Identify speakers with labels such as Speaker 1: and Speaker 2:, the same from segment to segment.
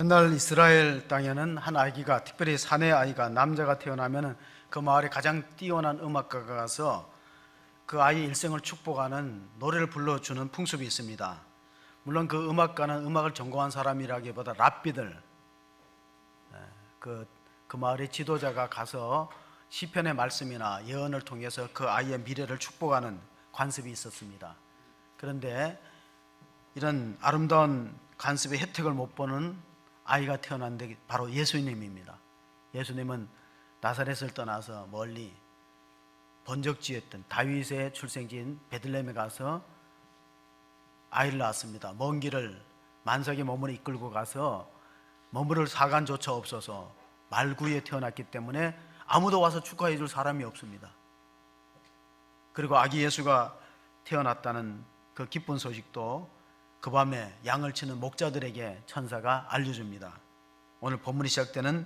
Speaker 1: 훗날 이스라엘 땅에는 한 아기가, 특별히 사내 아이가, 남자가 태어나면 그 마을에 가장 뛰어난 음악가가 가서 그 아이의 일생을 축복하는 노래를 불러주는 풍습이 있습니다. 물론 그 음악가는 음악을 전공한 사람이라기보다 랍비들, 그 마을의 지도자가 가서 시편의 말씀이나 예언을 통해서 그 아이의 미래를 축복하는 관습이 있었습니다. 그런데 이런 아름다운 관습의 혜택을 못 보는 아이가 태어났는데 바로 예수님입니다. 예수님은 나사렛을 떠나서 멀리 번적지였던 다윗의 출생지인 베들레헴에 가서 아이를 낳았습니다. 먼 길을 만삭의 몸을 이끌고 가서 머무를 사관조차 없어서 말구에 태어났기 때문에 아무도 와서 축하해 줄 사람이 없습니다. 그리고 아기 예수가 태어났다는 그 기쁜 소식도 그 밤에 양을 치는 목자들에게 천사가 알려줍니다. 오늘 본문이 시작되는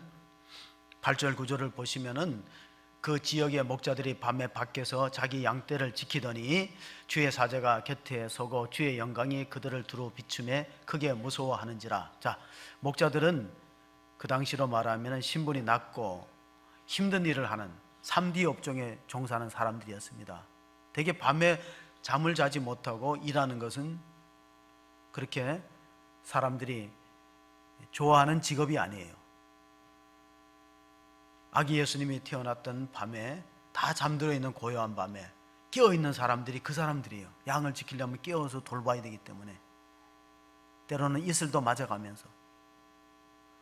Speaker 1: 8절 9절을 보시면은 그 지역의 목자들이 밤에 밖에서 자기 양떼를 지키더니 주의 사자가 곁에 서고 주의 영광이 그들을 두루 비추매 크게 무서워하는지라. 자, 목자들은 그 당시로 말하면 신분이 낮고 힘든 일을 하는 3D 업종에 종사하는 사람들이었습니다. 되게 밤에 잠을 자지 못하고 일하는 것은 그렇게 사람들이 좋아하는 직업이 아니에요. 아기 예수님이 태어났던 밤에, 다 잠들어 있는 고요한 밤에 깨어 있는 사람들이 그 사람들이에요. 양을 지키려면 깨어서 돌봐야 되기 때문에, 때로는 이슬도 맞아가면서.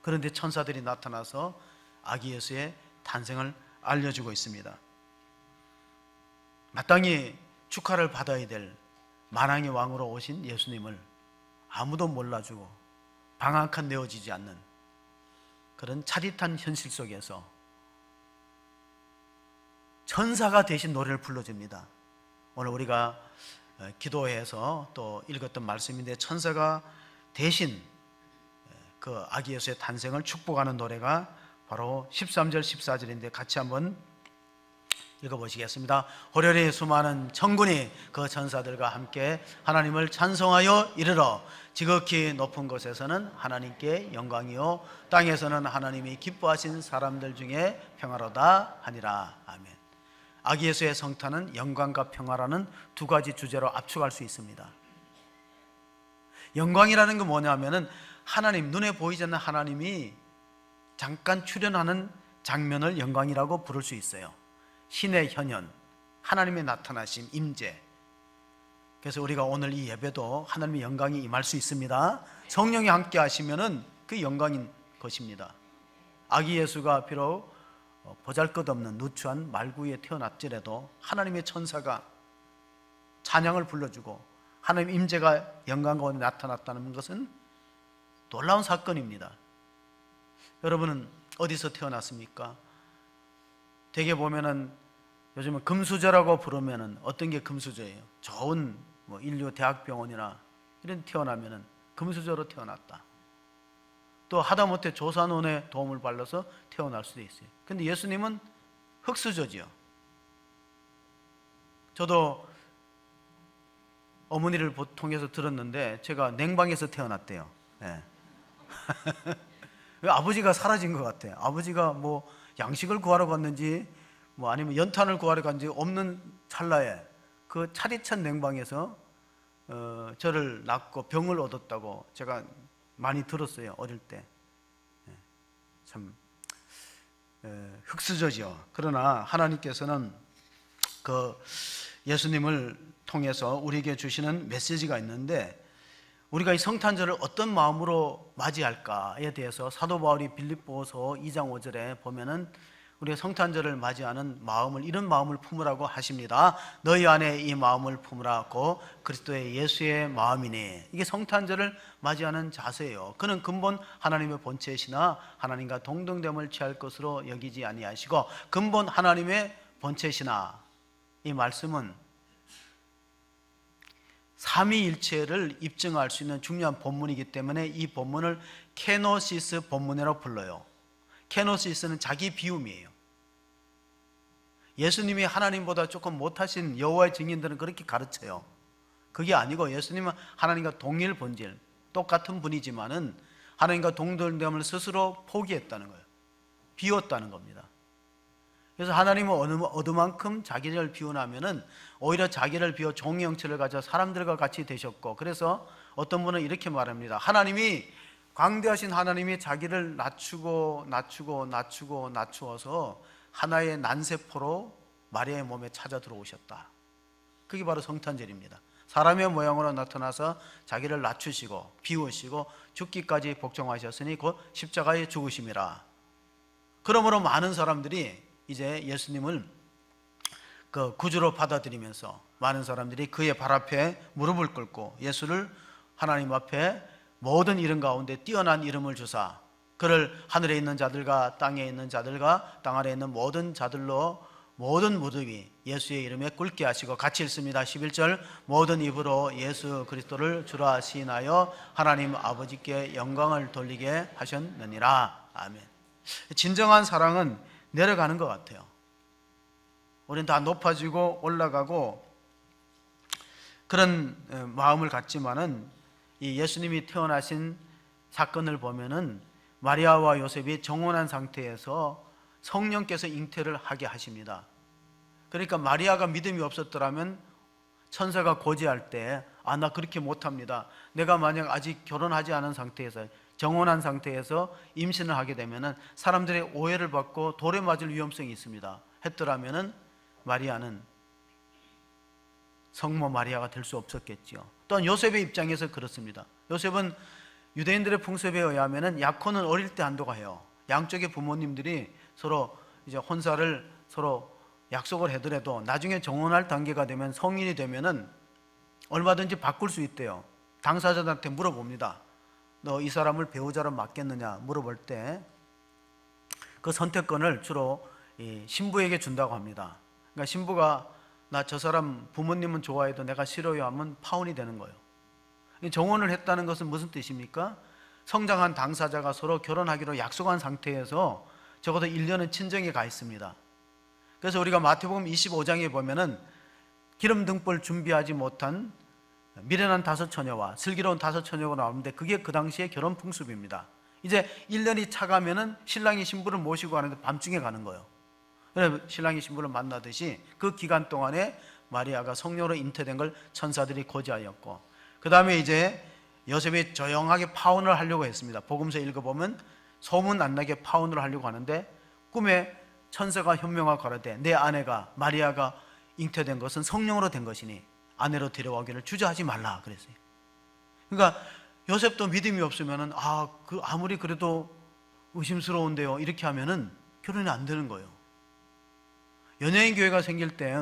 Speaker 1: 그런데 천사들이 나타나서 아기 예수의 탄생을 알려주고 있습니다. 마땅히 축하를 받아야 될 만왕의 왕으로 오신 예수님을 아무도 몰라주고 방한칸 내어지지 않는 그런 차릿한 현실 속에서 천사가 대신 노래를 불러줍니다. 오늘 우리가 기도해서 또 읽었던 말씀인데, 천사가 대신 그 아기 예수의 탄생을 축복하는 노래가 바로 13절 14절인데 같이 한번 읽어보시겠습니다. 호련히 수많은 천군이 그 천사들과 함께 하나님을 찬송하여 이르러 지극히 높은 곳에서는 하나님께 영광이요 땅에서는 하나님이 기뻐하신 사람들 중에 평화로다 하니라. 아멘. 아기 예수의 성탄은 영광과 평화라는 두 가지 주제로 압축할 수 있습니다. 영광이라는 게 뭐냐면은 하나님, 눈에 보이지 않는 하나님이 잠깐 출현하는 장면을 영광이라고 부를 수 있어요. 신의 현현, 하나님의 나타나심, 임재. 그래서 우리가 오늘 이 예배도 하나님의 영광이 임할 수 있습니다. 성령이 함께 하시면은 그 영광인 것입니다. 아기 예수가 비록 보잘것없는 누추한 말구에 태어났지라도 하나님의 천사가 찬양을 불러주고 하나님의 임재가 영광 가운데 나타났다는 것은 놀라운 사건입니다. 여러분은 어디서 태어났습니까? 대개 보면은 요즘은 금수저라고 부르면은 어떤 게 금수저예요? 좋은 인류 대학병원이나 이런 태어나면은 금수저로 태어났다. 또 하다못해 조산원의 도움을 받아서 태어날 수도 있어요. 근데 예수님은 흙수저지요. 저도 어머니를 통해서 들었는데 제가 냉방에서 태어났대요. 네. 아버지가 사라진 것 같아요. 아버지가 양식을 구하러 갔는지 아니면 연탄을 구하러 갔는지 없는 찰나에 그 차디찬 냉방에서 저를 낳고 병을 얻었다고 제가 많이 들었어요. 어릴 때. 참 흙수저죠. 그러나 하나님께서는 그 예수님을 통해서 우리에게 주시는 메시지가 있는데, 우리가 이 성탄절을 어떤 마음으로 맞이할까에 대해서 사도 바울이 빌립보서 2장 5절에 보면은 우리가 성탄절을 맞이하는 마음을, 이런 마음을 품으라고 하십니다. 너희 안에 이 마음을 품으라고 그리스도의 예수의 마음이니. 이게 성탄절을 맞이하는 자세예요. 그는 근본 하나님의 본체시나 하나님과 동등됨을 취할 것으로 여기지 아니하시고, 근본 하나님의 본체시나, 이 말씀은 삼위일체를 입증할 수 있는 중요한 본문이기 때문에 이 본문을 케노시스 본문이라고 불러요. 케노시스는 자기 비움이에요. 예수님이 하나님보다 조금 못하신 여호와의 증인들은 그렇게 가르쳐요. 그게 아니고 예수님은 하나님과 동일 본질, 똑같은 분이지만은 하나님과 동등됨을 스스로 포기했다는 거예요. 비웠다는 겁니다. 그래서 하나님은 어느 만큼 자기를 비우냐면은 오히려 자기를 비워 종의 형체를 가져 사람들과 같이 되셨고, 그래서 어떤 분은 이렇게 말합니다. 하나님이, 광대하신 하나님이 자기를 낮추어서 하나의 난세포로 마리아의 몸에 찾아 들어오셨다. 그게 바로 성탄절입니다. 사람의 모양으로 나타나서 자기를 낮추시고 비우시고 죽기까지 복종하셨으니 곧 십자가에 죽으심이라. 그러므로 많은 사람들이 이제 예수님을 그 구주로 받아들이면서 많은 사람들이 그의 발 앞에 무릎을 꿇고 예수를 하나님 앞에 모든 이름 가운데 뛰어난 이름을 주사 그를 하늘에 있는 자들과 땅에 있는 자들과 땅 아래에 있는 모든 자들로 모든 무릎이 예수의 이름에 꿇게 하시고, 같이 읽습니다. 11절, 모든 입으로 예수 그리스도를 주라 시인하여 하나님 아버지께 영광을 돌리게 하셨느니라. 아멘. 진정한 사랑은 내려가는 것 같아요. 우리는 다 높아지고 올라가고 그런 마음을 갖지만은 이 예수님이 태어나신 사건을 보면은 마리아와 요셉이 정혼한 상태에서 성령께서 잉태를 하게 하십니다. 그러니까 마리아가 믿음이 없었더라면 천사가 고지할 때 나 그렇게 못합니다. 내가 만약 아직 결혼하지 않은 상태에서 정혼한 상태에서 임신을 하게 되면은 사람들의 오해를 받고 돌에 맞을 위험성이 있습니다. 했더라면은 마리아는 성모 마리아가 될 수 없었겠지요. 또한 요셉의 입장에서 그렇습니다. 요셉은 유대인들의 풍습에 의하면은 약혼은 어릴 때 한다고 해요. 양쪽의 부모님들이 서로 이제 혼사를 서로 약속을 해더라도 나중에 정혼할 단계가 되면 성인이 되면은 얼마든지 바꿀 수 있대요. 당사자들한테 물어봅니다. 너 이 사람을 배우자로 맡겠느냐 물어볼 때 그 선택권을 주로 신부에게 준다고 합니다. 그러니까 신부가 나 저 사람 부모님은 좋아해도 내가 싫어요 하면 파혼이 되는 거예요. 정혼을 했다는 것은 무슨 뜻입니까? 성장한 당사자가 서로 결혼하기로 약속한 상태에서 적어도 1년은 친정에 가 있습니다. 그래서 우리가 마태복음 25장에 보면은 기름 등불 준비하지 못한 미련한 5 처녀와 슬기로운 5 처녀가 나오는데 그게 그 당시의 결혼 풍습입니다. 이제 1년이 차가면은 신랑이 신부를 모시고 가는데 밤중에 가는 거예요. 그래서 신랑이 신부를 만나듯이 그 기간 동안에 마리아가 성령으로 잉태된 걸 천사들이 고지하였고, 그 다음에 이제 요셉이 조용하게 파혼을 하려고 했습니다. 복음서 읽어보면 소문 안 나게 파혼을 하려고 하는데 꿈에 천사가 현명하고 가라되 내 아내가 마리아가 잉태된 것은 성령으로 된 것이니 아내로 데려가기를 주저하지 말라 그랬어요. 그러니까 요셉도 믿음이 없으면은 아무리 그래도 의심스러운데요 이렇게 하면은 결혼이 안 되는 거예요. 연예인 교회가 생길 때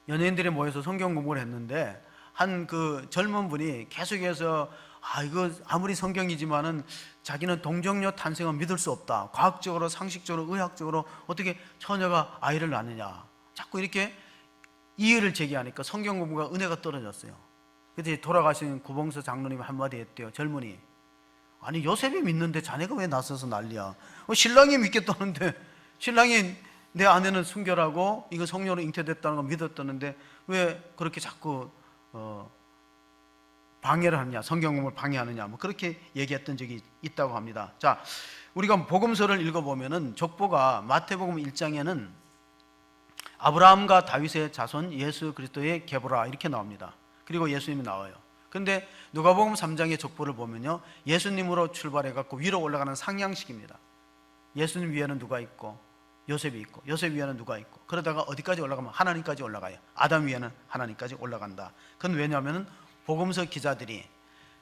Speaker 1: 연예인들이 모여서 성경 공부를 했는데 한 그 젊은 분이 계속해서 이거 아무리 성경이지만은 자기는 동정녀 탄생은 믿을 수 없다. 과학적으로, 상식적으로, 의학적으로 어떻게 처녀가 아이를 낳느냐. 자꾸 이렇게 이의를 제기하니까 성경 공부가 은혜가 떨어졌어요. 그때 돌아가신 구봉서 장로님이 한마디 했대요. 젊은이, 아니 요셉이 믿는데 자네가 왜 나서서 난리야. 신랑이 믿겠다는데, 신랑이 내 아내는 순결하고 이거 성령으로 잉태됐다는 거 믿었다는데 왜 그렇게 자꾸 방해를 하느냐, 성경 공부를 방해하느냐, 그렇게 얘기했던 적이 있다고 합니다. 자, 우리가 복음서를 읽어보면은 족보가 마태복음 1장에는 아브라함과 다윗의 자손 예수 그리스도의 계보라 이렇게 나옵니다. 그리고 예수님이 나와요. 근데 누가복음 3장의 족보를 보면요, 예수님으로 출발해 갖고 위로 올라가는 상향식입니다. 예수님 위에는 누가 있고 요셉이 있고, 요셉 위에는 누가 있고, 그러다가 어디까지 올라가면 하나님까지 올라가요. 아담 위에는 하나님까지 올라간다. 그건 왜냐하면 복음서 기자들이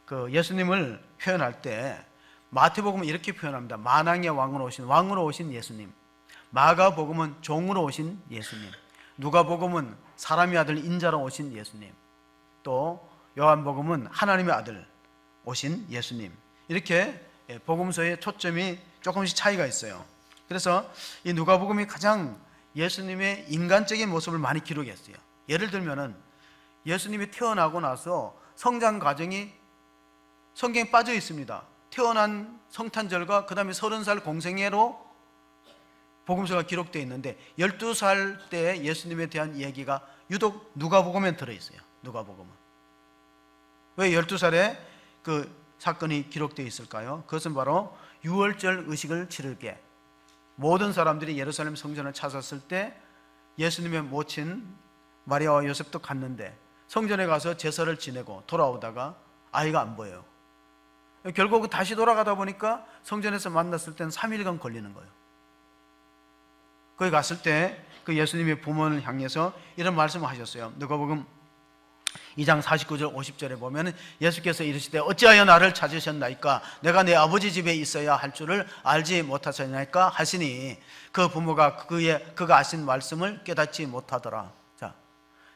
Speaker 1: 그 예수님을 표현할 때 마태복음은 이렇게 표현합니다. 만왕의 왕으로 오신 예수님. 마가복음은 종으로 오신 예수님. 누가복음은 사람의 아들 인자로 오신 예수님. 또 요한복음은 하나님의 아들 오신 예수님. 이렇게 복음서의 초점이 조금씩 차이가 있어요. 그래서 이 누가복음이 가장 예수님의 인간적인 모습을 많이 기록했어요. 예를 들면은 예수님이 태어나고 나서 성장 과정이 성경에 빠져 있습니다. 태어난 성탄절과 그 다음에 30살 공생애로 복음서가 기록되어 있는데 12살 때 예수님에 대한 얘기가 유독 누가복음에 들어있어요. 누가복음은. 왜 12살에 그 사건이 기록되어 있을까요? 그것은 바로 유월절 의식을 치르게 모든 사람들이 예루살렘 성전을 찾았을 때 예수님의 모친 마리아와 요셉도 갔는데 성전에 가서 제사를 지내고 돌아오다가 아이가 안 보여요. 결국 다시 돌아가다 보니까 성전에서 만났을 때는 3일간 걸리는 거예요. 거기 갔을 때 그 예수님의 부모를 향해서 이런 말씀을 하셨어요. 누가복음 2장 49절 50절에 보면 예수께서 이르시되 어찌하여 나를 찾으셨나이까? 내가 내 아버지 집에 있어야 할 줄을 알지 못하셨나이까? 하시니 그 부모가 그가 하신 말씀을 깨닫지 못하더라. 자,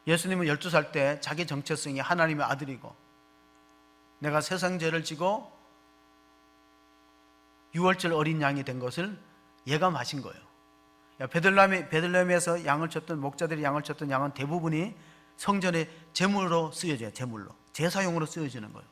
Speaker 1: 예수님은 12살 때 자기 정체성이 하나님의 아들이고 내가 세상 죄를 지고 유월절 어린 양이 된 것을 예감하신 거예요. 베들레헴에서 양을 쳤던 목자들이 양을 쳤던 양은 대부분이 성전의 제물로 쓰여져요. 제사용으로 쓰여지는 거예요.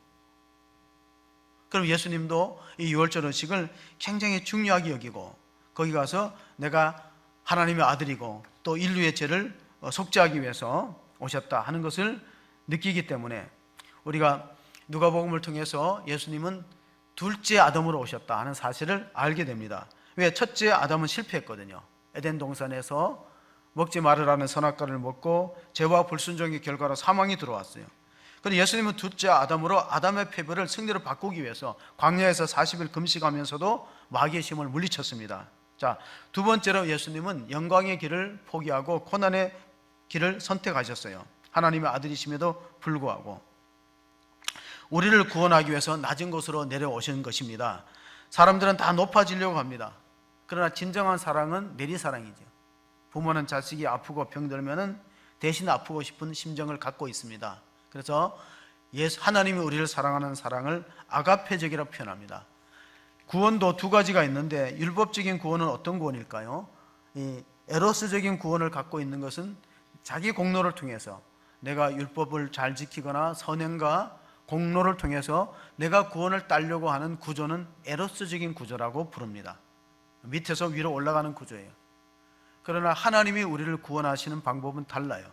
Speaker 1: 그럼 예수님도 이 유월절 의식을 굉장히 중요하게 여기고 거기 가서 내가 하나님의 아들이고 또 인류의 죄를 속죄하기 위해서 오셨다 하는 것을 느끼기 때문에 우리가 누가복음을 통해서 예수님은 둘째 아담으로 오셨다 하는 사실을 알게 됩니다. 왜? 첫째 아담은 실패했거든요. 에덴 동산에서 먹지 말으라는 선악과를 먹고 죄와 불순종의 결과로 사망이 들어왔어요. 그런데 예수님은 둘째 아담으로 아담의 패배를 승리로 바꾸기 위해서 광야에서 40일 금식하면서도 마귀의 힘을 물리쳤습니다. 자, 두 번째로 예수님은 영광의 길을 포기하고 고난의 길을 선택하셨어요. 하나님의 아들이심에도 불구하고 우리를 구원하기 위해서 낮은 곳으로 내려오신 것입니다. 사람들은 다 높아지려고 합니다. 그러나 진정한 사랑은 내리사랑이죠. 부모는 자식이 아프고 병들면 대신 아프고 싶은 심정을 갖고 있습니다. 그래서 하나님이 우리를 사랑하는 사랑을 아가페적이라고 표현합니다. 구원도 두 가지가 있는데 율법적인 구원은 어떤 구원일까요? 이 에로스적인 구원을 갖고 있는 것은 자기 공로를 통해서 내가 율법을 잘 지키거나 선행과 공로를 통해서 내가 구원을 따려고 하는 구조는 에로스적인 구조라고 부릅니다. 밑에서 위로 올라가는 구조예요. 그러나 하나님이 우리를 구원하시는 방법은 달라요.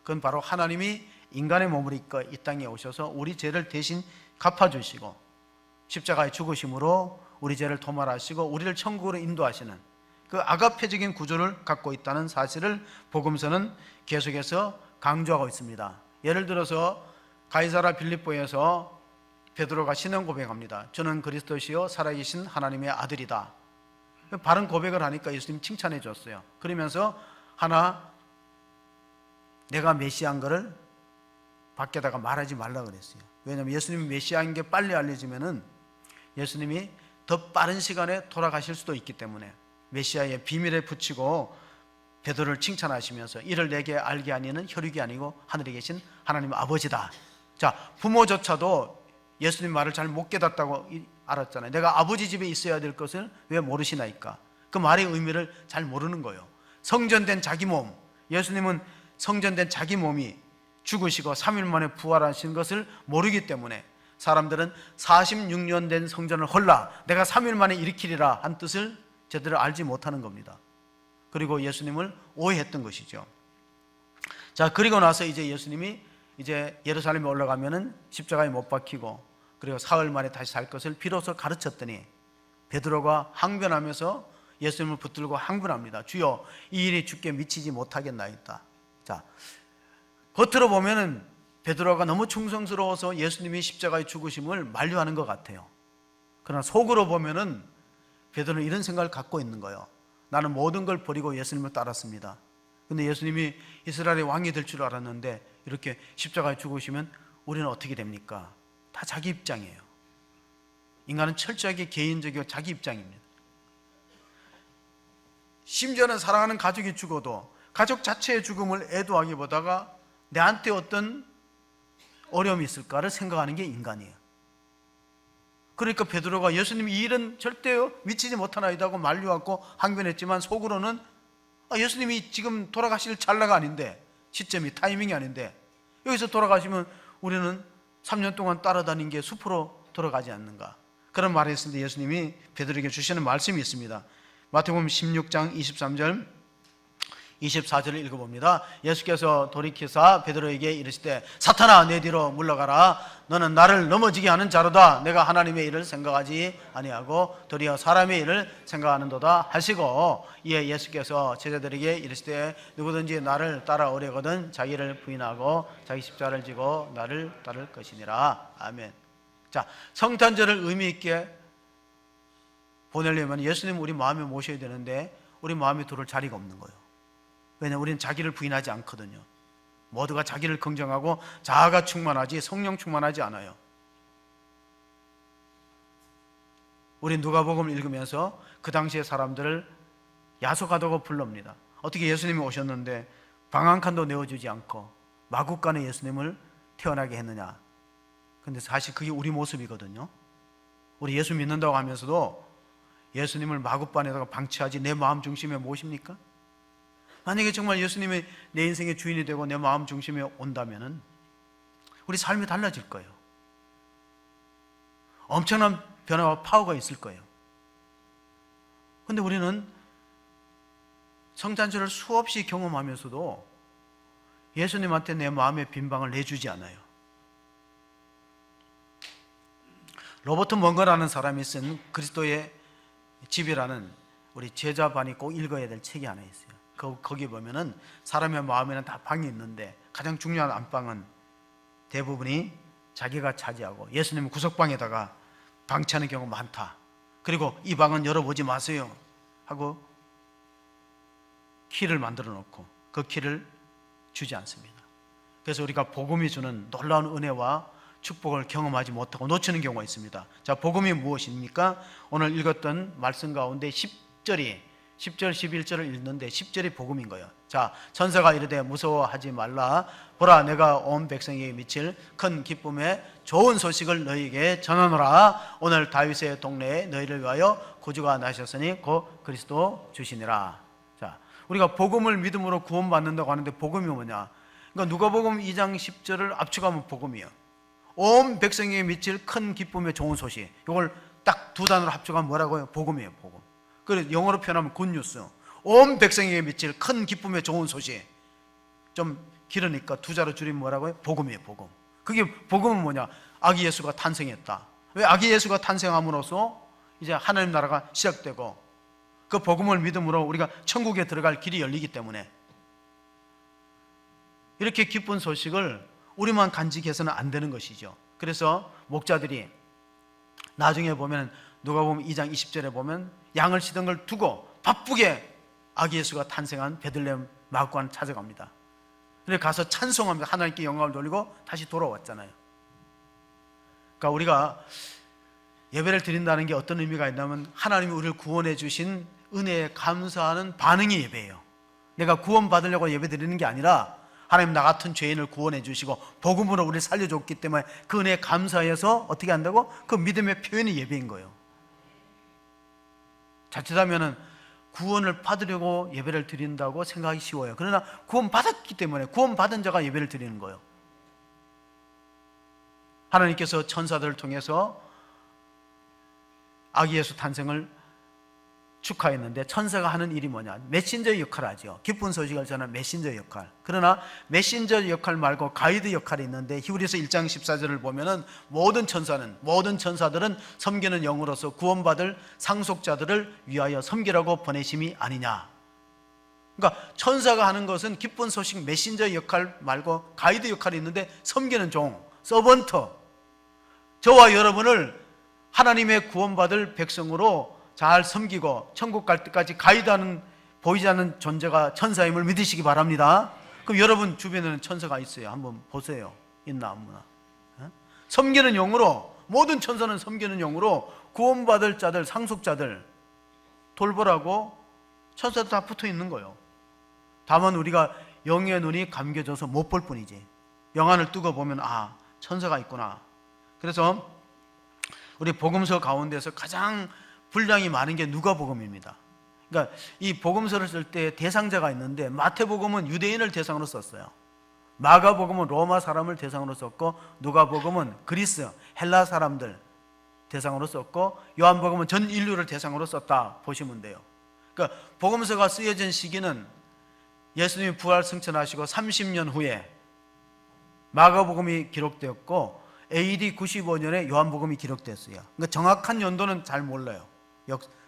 Speaker 1: 그건 바로 하나님이 인간의 몸을 입고 이 땅에 오셔서 우리 죄를 대신 갚아주시고 십자가의 죽으심으로 우리 죄를 도말하시고 우리를 천국으로 인도하시는 그 아가페적인 구조를 갖고 있다는 사실을 복음서는 계속해서 강조하고 있습니다. 예를 들어서 가이사라 빌립보에서 베드로가 신앙 고백합니다. 저는 그리스도시요 살아계신 하나님의 아들이다. 바른 고백을 하니까 예수님 칭찬해 줬어요. 그러면서 하나 내가 메시아인 거를 밖에다가 말하지 말라 그랬어요. 왜냐하면 예수님이 메시아인 게 빨리 알려지면은 예수님이 더 빠른 시간에 돌아가실 수도 있기 때문에 메시아의 비밀에 붙이고 베드로를 칭찬하시면서 이를 내게 알게 하니는 혈육이 아니고 하늘에 계신 하나님 아버지다. 자, 부모조차도 예수님 말을 잘 못 깨닫다고 알았잖아요. 내가 아버지 집에 있어야 될 것을 왜 모르시나이까? 그 말의 의미를 잘 모르는 거예요. 성전된 자기 몸, 예수님은 성전된 자기 몸이 죽으시고 3일 만에 부활하신 것을 모르기 때문에 사람들은 46년 된 성전을 헐라 내가 3일 만에 일으키리라 한 뜻을 제대로 알지 못하는 겁니다. 그리고 예수님을 오해했던 것이죠. 자, 그리고 나서 이제 예수님이 이제 예루살렘에 올라가면은 십자가에 못 박히고 그리고 사흘 만에 다시 살 것을 비로소 가르쳤더니 베드로가 항변하면서 예수님을 붙들고 항변합니다. 주여, 이 일이 주께 미치지 못하겠나이다. 자, 겉으로 보면은 베드로가 너무 충성스러워서 예수님이 십자가의 죽으심을 만류하는 것 같아요. 그러나 속으로 보면은 베드로는 이런 생각을 갖고 있는 거예요. 나는 모든 걸 버리고 예수님을 따랐습니다. 근데 예수님이 이스라엘의 왕이 될 줄 알았는데 이렇게 십자가에 죽으시면 우리는 어떻게 됩니까? 다 자기 입장이에요. 인간은 철저하게 개인적이고 자기 입장입니다. 심지어는 사랑하는 가족이 죽어도 가족 자체의 죽음을 애도하기보다가 내한테 어떤 어려움이 있을까를 생각하는 게 인간이에요. 그러니까 베드로가 예수님이 이 일은 절대 미치지 못하나이다 하고 만류하고 항변했지만 속으로는 예수님이 지금 돌아가실 찰나가 아닌데, 시점이 타이밍이 아닌데 여기서 돌아가시면 우리는 3년 동안 따라다닌 게 숲으로 돌아가지 않는가, 그런 말을 했을 때 예수님이 베드로에게 주시는 말씀이 있습니다. 마태복음 16장 23절 24절을 읽어봅니다. 예수께서 돌이키사 베드로에게 이르시되 사탄아 내 뒤로 물러가라. 너는 나를 넘어지게 하는 자로다. 내가 하나님의 일을 생각하지 아니하고 도리어 사람의 일을 생각하는도다 하시고, 이에 예수께서 제자들에게 이르시되 누구든지 나를 따라오려거든 자기를 부인하고 자기 십자가를 지고 나를 따를 것이니라. 아멘. 자, 성탄절을 의미 있게 보내려면 예수님 우리 마음에 모셔야 되는데 우리 마음에 들어올 자리가 없는 거예요. 왜냐하면 우리는 자기를 부인하지 않거든요. 모두가 자기를 긍정하고 자아가 충만하지 성령 충만하지 않아요. 우리 누가복음을 읽으면서 그 당시의 사람들을 야속하다고 불릅니다. 어떻게 예수님이 오셨는데 방 한 칸도 내어주지 않고 마구간에 예수님을 태어나게 했느냐. 근데 사실 그게 우리 모습이거든요. 우리 예수 믿는다고 하면서도 예수님을 마구간에다가 방치하지 내 마음 중심에 모십니까? 만약에 정말 예수님이 내 인생의 주인이 되고 내 마음 중심에 온다면은 우리 삶이 달라질 거예요. 엄청난 변화와 파워가 있을 거예요. 그런데 우리는 성탄절을 수없이 경험하면서도 예수님한테 내 마음의 빈방을 내주지 않아요. 로버트 먼거라는 사람이 쓴 그리스도의 집이라는 우리 제자반이 꼭 읽어야 될 책이 하나 있어요. 거기 보면은 사람의 마음에는 다 방이 있는데 가장 중요한 안방은 대부분이 자기가 차지하고 예수님은 구석방에다가 방치하는 경우가 많다. 그리고 이 방은 열어보지 마세요 하고 키를 만들어 놓고 그 키를 주지 않습니다. 그래서 우리가 복음이 주는 놀라운 은혜와 축복을 경험하지 못하고 놓치는 경우가 있습니다. 자, 복음이 무엇입니까? 오늘 읽었던 말씀 가운데 10절, 11절을 읽는데 10절이 복음인 거예요. 자, 천사가 이르되 무서워하지 말라. 보라, 내가 온 백성에게 미칠 큰 기쁨의 좋은 소식을 너희에게 전하노라. 오늘 다윗의 동네에 너희를 위하여 구주가 나셨으니 곧 그리스도 주시니라. 자, 우리가 복음을 믿음으로 구원받는다고 하는데 복음이 뭐냐? 그러니까 누가복음 2장 10절을 압축하면 복음이에요. 온 백성에게 미칠 큰 기쁨의 좋은 소식. 이걸 딱 두 단어로 합쳐가면 뭐라고요? 복음이에요, 복음. 그래서 영어로 표현하면 굿뉴스. 온 백성에게 미칠 큰 기쁨의 좋은 소식. 좀 길으니까 두 자로 줄이면 뭐라고요? 복음이에요, 복음. 그게 복음은 뭐냐? 아기 예수가 탄생했다. 왜? 아기 예수가 탄생함으로써 이제 하나님 나라가 시작되고 그 복음을 믿음으로 우리가 천국에 들어갈 길이 열리기 때문에 이렇게 기쁜 소식을 우리만 간직해서는 안 되는 것이죠. 그래서 목자들이 나중에 보면 누가복음 2장 20절에 보면 양을 치던 걸 두고 바쁘게 아기 예수가 탄생한 베들레헴 마구간 찾아갑니다. 그래서 가서 찬송합니다. 하나님께 영광을 돌리고 다시 돌아왔잖아요. 그러니까 우리가 예배를 드린다는 게 어떤 의미가 있냐면 하나님이 우리를 구원해 주신 은혜에 감사하는 반응이 예배예요. 내가 구원받으려고 예배 드리는 게 아니라 하나님 나 같은 죄인을 구원해 주시고 복음으로 우리를 살려줬기 때문에 그 은혜에 감사해서 어떻게 한다고? 그 믿음의 표현이 예배인 거예요. 자칫하면 구원을 받으려고 예배를 드린다고 생각하기 쉬워요. 그러나 구원받았기 때문에 구원받은 자가 예배를 드리는 거예요. 하나님께서 천사들을 통해서 아기 예수 탄생을 축하했는데 천사가 하는 일이 뭐냐? 메신저 역할을 하죠. 기쁜 소식을 전하는 메신저 역할. 그러나 메신저 역할 말고 가이드 역할이 있는데 히브리서 1장 14절을 보면은 모든 천사들은 섬기는 영으로서 구원받을 상속자들을 위하여 섬기라고 보내심이 아니냐. 그러니까 천사가 하는 것은 기쁜 소식 메신저 역할 말고 가이드 역할이 있는데 섬기는 종, 서번트. 저와 여러분을 하나님의 구원받을 백성으로 잘 섬기고 천국 갈 때까지 가이드하는 보이지 않는 존재가 천사임을 믿으시기 바랍니다. 그럼 여러분 주변에는 천사가 있어요. 한번 보세요. 있나 없나? 섬기는 영으로, 모든 천사는 섬기는 영으로 구원받을 자들, 상속자들 돌보라고 천사도 다 붙어 있는 거예요. 다만 우리가 영의 눈이 감겨져서 못 볼 뿐이지. 영안을 뜨고 보면 아, 천사가 있구나. 그래서 우리 복음서 가운데서 가장 분량이 많은 게 누가복음입니다. 그러니까 이 복음서를 쓸 때 대상자가 있는데 마태복음은 유대인을 대상으로 썼어요. 마가복음은 로마 사람을 대상으로 썼고 누가복음은 그리스, 헬라 사람들 대상으로 썼고 요한복음은 전 인류를 대상으로 썼다 보시면 돼요. 그러니까 복음서가 쓰여진 시기는 예수님이 부활 승천하시고 30년 후에 마가복음이 기록되었고 AD 95년에 요한복음이 기록됐어요. 그러니까 정확한 연도는 잘 몰라요.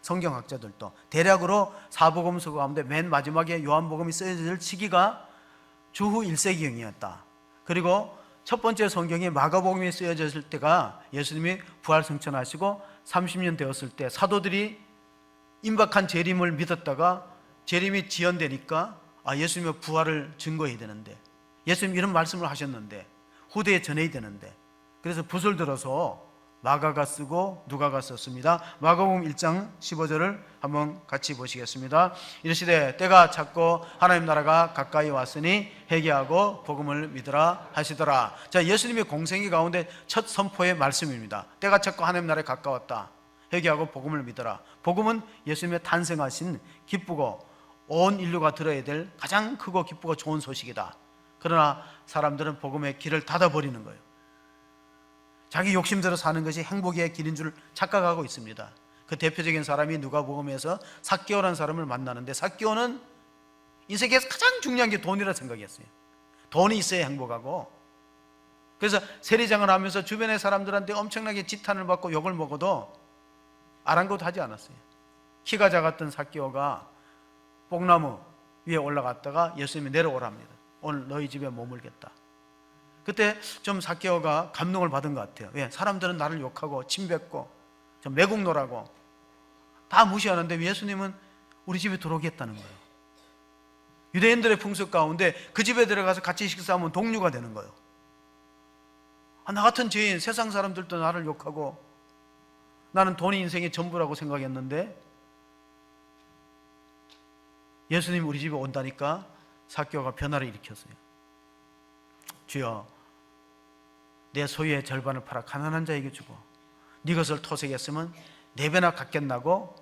Speaker 1: 성경학자들도. 대략으로 사복음서 가운데 맨 마지막에 요한복음이 쓰여질 시기가 주후 1세기경이었다. 그리고 첫 번째 성경이 마가복음이 쓰여졌을 때가 예수님이 부활 승천하시고 30년 되었을 때 사도들이 임박한 재림을 믿었다가 재림이 지연되니까 예수님의 부활을 증거해야 되는데, 예수님 이런 말씀을 하셨는데 후대에 전해야 되는데, 그래서 붓을 들어서 마가가 쓰고 누가가 썼습니다. 마가복음 1장 15절을 한번 같이 보시겠습니다. 이르시되 때가 찼고 하나님 나라가 가까이 왔으니 회개하고 복음을 믿으라 하시더라. 자, 예수님의 공생애 가운데 첫 선포의 말씀입니다. 때가 찼고 하나님 나라에 가까웠다. 회개하고 복음을 믿어라. 복음은 예수님의 탄생하신 기쁘고 온 인류가 들어야 될 가장 크고 기쁘고 좋은 소식이다. 그러나 사람들은 복음의 길을 닫아버리는 거예요. 자기 욕심대로 사는 것이 행복의 길인 줄 착각하고 있습니다. 그 대표적인 사람이 누가복음에서 삭개오라는 사람을 만나는데, 삭개오는 인생에서 가장 중요한 게 돈이라 생각했어요. 돈이 있어야 행복하고, 그래서 세리장을 하면서 주변의 사람들한테 엄청나게 지탄을 받고 욕을 먹어도 아랑곳하지 않았어요. 키가 작았던 삭개오가 뽕나무 위에 올라갔다가 예수님이 내려오랍니다. 오늘 너희 집에 머물겠다. 그때 좀 삭개오가 감동을 받은 것 같아요. 왜? 사람들은 나를 욕하고 침뱉고 좀 매국노라고 다 무시하는데 예수님은 우리 집에 들어오겠다는 거예요. 유대인들의 풍습 가운데 그 집에 들어가서 같이 식사하면 동료가 되는 거예요. 나 같은 죄인, 세상 사람들도 나를 욕하고 나는 돈이 인생의 전부라고 생각했는데 예수님이 우리 집에 온다니까 삭개오가 변화를 일으켰어요. 주여, 내 소유의 절반을 팔아 가난한 자에게 주고 네 것을 토색했으면 4배나 갚겠나고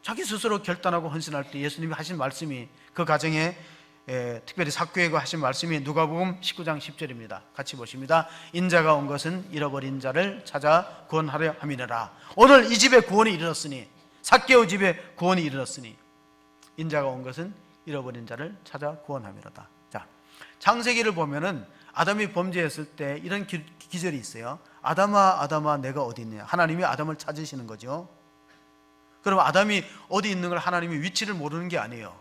Speaker 1: 자기 스스로 결단하고 헌신할 때 예수님이 하신 말씀이, 그 가정에 특별히 삭개오가 하신 말씀이 누가복음 19장 10절입니다. 같이 보십니다. 인자가 온 것은 잃어버린 자를 찾아 구원하려 함이니라. 오늘 이 집에 구원이 이르렀으니, 삭개오 집에 구원이 이르렀으니 인자가 온 것은 잃어버린 자를 찾아 구원함이로다. 자, 창세기를 보면은 아담이 범죄했을 때 이런 기절이 있어요. 아담아, 아담아, 내가 어디 있냐. 하나님이 아담을 찾으시는 거죠. 그럼 아담이 어디 있는 걸 하나님이 위치를 모르는 게 아니에요.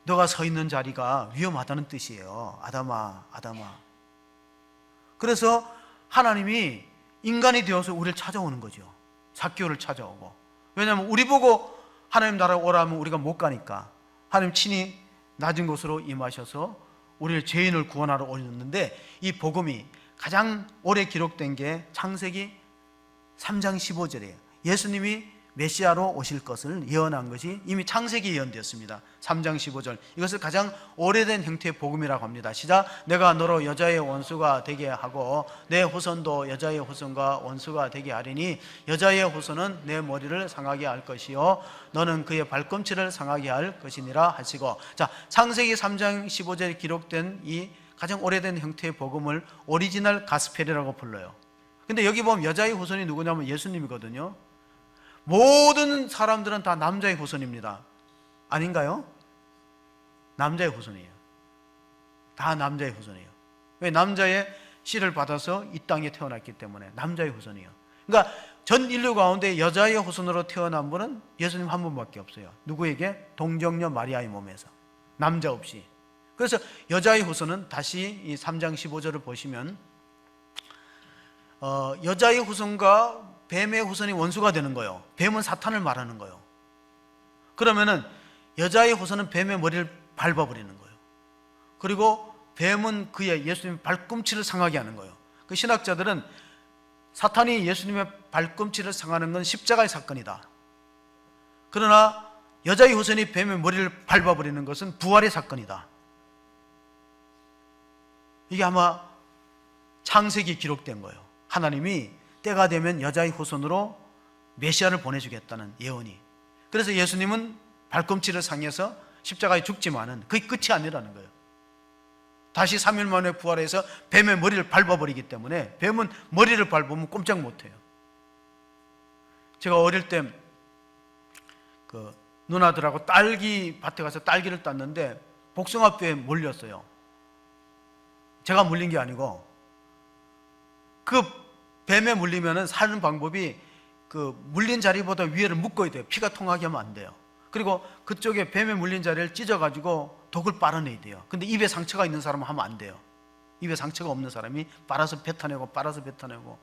Speaker 1: 너가 서 있는 자리가 위험하다는 뜻이에요. 아담아, 아담아. 그래서 하나님이 인간이 되어서 우리를 찾아오는 거죠. 삭개오를 찾아오고. 왜냐하면 우리 보고 하나님 나라 오라면 우리가 못 가니까 하나님 친히 낮은 곳으로 임하셔서 우리를 죄인을 구원하러 오셨는데, 이 복음이 가장 오래 기록된 게 창세기 3장 15절이에요. 예수님이 메시아로 오실 것을 예언한 것이 이미 창세기 예언되었습니다. 3장 15절. 이것을 가장 오래된 형태의 복음이라고 합니다. 시작. 내가 너로 여자의 원수가 되게 하고 내 후손도 여자의 후손과 원수가 되게 하리니 여자의 후손은 내 머리를 상하게 할 것이요 너는 그의 발꿈치를 상하게 할 것이니라 하시고. 자, 창세기 3장 15절에 기록된 이 가장 오래된 형태의 복음을 오리지널 가스펠이라고 불러요. 근데 여기 보면 여자의 후손이 누구냐면 예수님이거든요. 모든 사람들은 다 남자의 후손입니다. 아닌가요? 남자의 후손이에요. 다 남자의 후손이에요. 왜? 남자의 씨를 받아서 이 땅에 태어났기 때문에 남자의 후손이에요. 그러니까 전 인류 가운데 여자의 후손으로 태어난 분은 예수님 한 분밖에 없어요. 누구에게? 동정녀 마리아의 몸에서. 남자 없이. 그래서 여자의 후손은 다시 이 3장 15절을 보시면 여자의 후손과 뱀의 후손이 원수가 되는 거예요. 뱀은 사탄을 말하는 거예요. 그러면은 여자의 후손은 뱀의 머리를 밟아버리는 거예요. 그리고 뱀은 그의 예수님의 발꿈치를 상하게 하는 거예요. 그 신학자들은 사탄이 예수님의 발꿈치를 상하는 건 십자가의 사건이다. 그러나 여자의 후손이 뱀의 머리를 밟아버리는 것은 부활의 사건이다. 이게 아마 창세기 기록된 거예요. 하나님이 때가 되면 여자의 후손으로 메시아를 보내주겠다는 예언이. 그래서 예수님은 발꿈치를 상해서 십자가에 죽지만은 그게 끝이 아니라는 거예요. 다시 3일 만에 부활해서 뱀의 머리를 밟아버리기 때문에 뱀은 머리를 밟으면 꼼짝 못해요. 제가 어릴 때 누나들하고 딸기 밭에 가서 딸기를 땄는데 복숭아뼈에 물렸어요. 제가 물린 게 아니고 그 뱀에 물리면은 사는 방법이 그 물린 자리보다 위에를 묶어야 돼요. 피가 통하게 하면 안 돼요. 그리고 그쪽에 뱀에 물린 자리를 찢어가지고 독을 빨아내야 돼요. 근데 입에 상처가 있는 사람은 하면 안 돼요. 입에 상처가 없는 사람이 빨아서 뱉어내고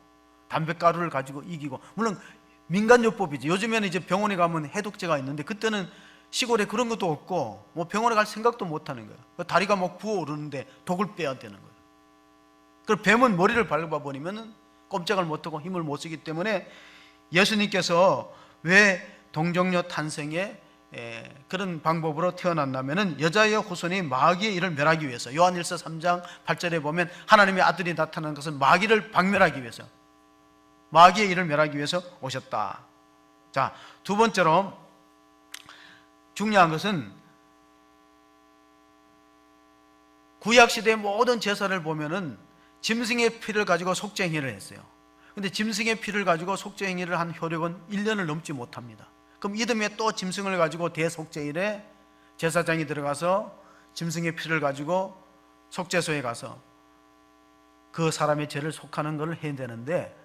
Speaker 1: 담배가루를 가지고 이기고, 물론 민간요법이지. 요즘에는 이제 병원에 가면 해독제가 있는데 그때는 시골에 그런 것도 없고 뭐 병원에 갈 생각도 못 하는 거예요. 다리가 막 부어오르는데 독을 빼야 되는 거예요. 그리고 뱀은 머리를 밟아버리면 꼼짝을 못하고 힘을 못 쓰기 때문에 예수님께서 왜 동정녀 탄생에 그런 방법으로 태어났냐면은 여자의 후손이 마귀의 일을 멸하기 위해서, 요한일서 3장 8절에 보면 하나님의 아들이 나타난 것은 마귀를 박멸하기 위해서, 마귀의 일을 멸하기 위해서 오셨다. 자, 두 번째로 중요한 것은 구약시대의 모든 제사를 보면은 짐승의 피를 가지고 속죄행위를 했어요. 근데 짐승의 피를 가지고 속죄행위를 한 효력은 1년을 넘지 못합니다. 그럼 이듬해 또 짐승을 가지고 대속죄일에 제사장이 들어가서 짐승의 피를 가지고 속죄소에 가서 그 사람의 죄를 속하는 것을 해야 되는데,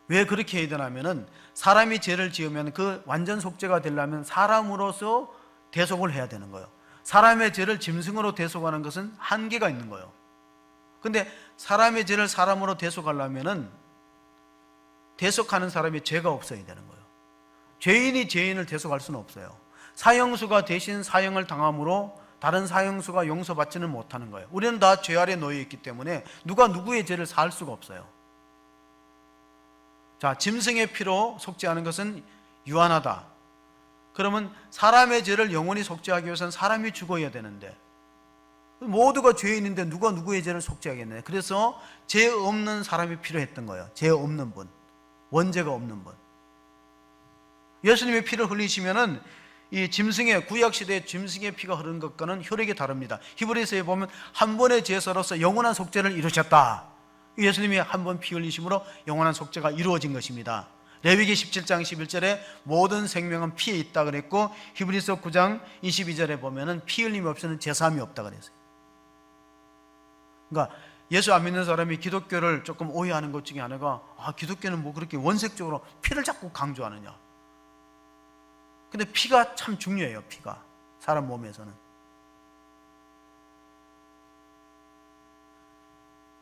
Speaker 1: 왜 그렇게 해야 되냐면은 사람이 죄를 지으면 그 완전 속죄가 되려면 사람으로서 대속을 해야 되는 거예요. 사람의 죄를 짐승으로 대속하는 것은 한계가 있는 거예요. 근데 사람의 죄를 사람으로 대속하려면은 대속하는 사람이 죄가 없어야 되는 거예요. 죄인이 죄인을 대속할 수는 없어요. 사형수가 대신 사형을 당함으로 다른 사형수가 용서받지는 못하는 거예요. 우리는 다 죄 아래 놓여 있기 때문에 누가 누구의 죄를 사할 수가 없어요. 자, 짐승의 피로 속죄하는 것은 유한하다. 그러면 사람의 죄를 영원히 속죄하기 위해서는 사람이 죽어야 되는데, 모두가 죄인인데 누가 누구의 죄를 속죄하겠네. 그래서 죄 없는 사람이 필요했던 거예요. 죄 없는 분, 원죄가 없는 분. 예수님의 피를 흘리시면은 이 짐승의, 구약시대의 짐승의 피가 흐르는 것과는 혈액이 다릅니다. 히브리서에 보면 한 번의 제사로서 영원한 속죄를 이루셨다. 예수님이 한 번 피 흘리심으로 영원한 속죄가 이루어진 것입니다. 레위기 17장 11절에 모든 생명은 피에 있다 그랬고, 히브리서 9장 22절에 보면은 피 흘림 없이는 제사함이 없다 그랬어요. 그러니까 예수 안 믿는 사람이 기독교를 조금 오해하는 것 중에 하나가, 기독교는 뭐 그렇게 원색적으로 피를 자꾸 강조하느냐. 근데 피가 참 중요해요. 피가 사람 몸에서는.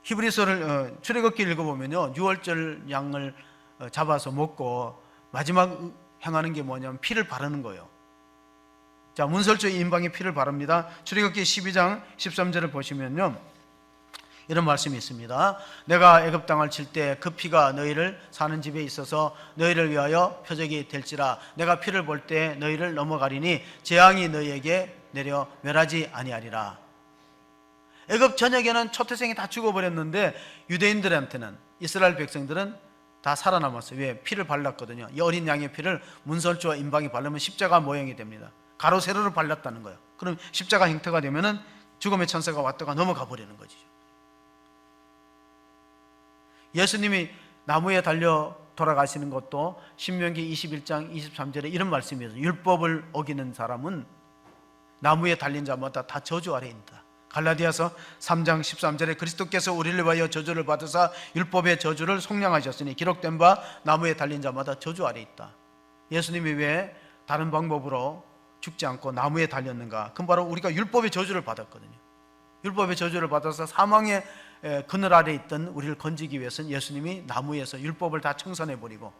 Speaker 1: 히브리서를 출애굽기 읽어보면요, 6월절 양을 잡아서 먹고 마지막 행하는 게 뭐냐면 피를 바르는 거예요. 자, 문설주의 인방에 피를 바릅니다. 출애굽기 12장 13절을 보시면요, 이런 말씀이 있습니다. 내가 애굽 땅을 칠 때 그 피가 너희를 사는 집에 있어서 너희를 위하여 표적이 될지라. 내가 피를 볼 때 너희를 넘어가리니 재앙이 너희에게 내려 멸하지 아니하리라. 애굽 전역에는 초태생이 다 죽어버렸는데 유대인들한테는, 이스라엘 백성들은 다 살아남았어요. 왜? 피를 발랐거든요. 이 어린 양의 피를 문설주와 인방에 바르면 십자가 모양이 됩니다. 가로 세로를 발랐다는 거예요. 그럼 십자가 형태가 되면은 죽음의 천사가 왔다가 넘어가 버리는 거죠. 예수님이 나무에 달려 돌아가시는 것도 신명기 21장 23절에 이런 말씀이에요. 율법을 어기는 사람은 나무에 달린 자마다 다 저주 아래에 있다. 갈라디아서 3장 13절에 그리스도께서 우리를 위하여 저주를 받으사 율법의 저주를 속량하셨으니 기록된 바 나무에 달린 자마다 저주 아래에 있다. 예수님이 왜 다른 방법으로 죽지 않고 나무에 달렸는가? 그건 바로 우리가 율법의 저주를 받았거든요. 율법의 저주를 받아서 사망의 그늘 아래 있던 우리를 건지기 위해서는 예수님이 나무에서 율법을 다 청산해버리고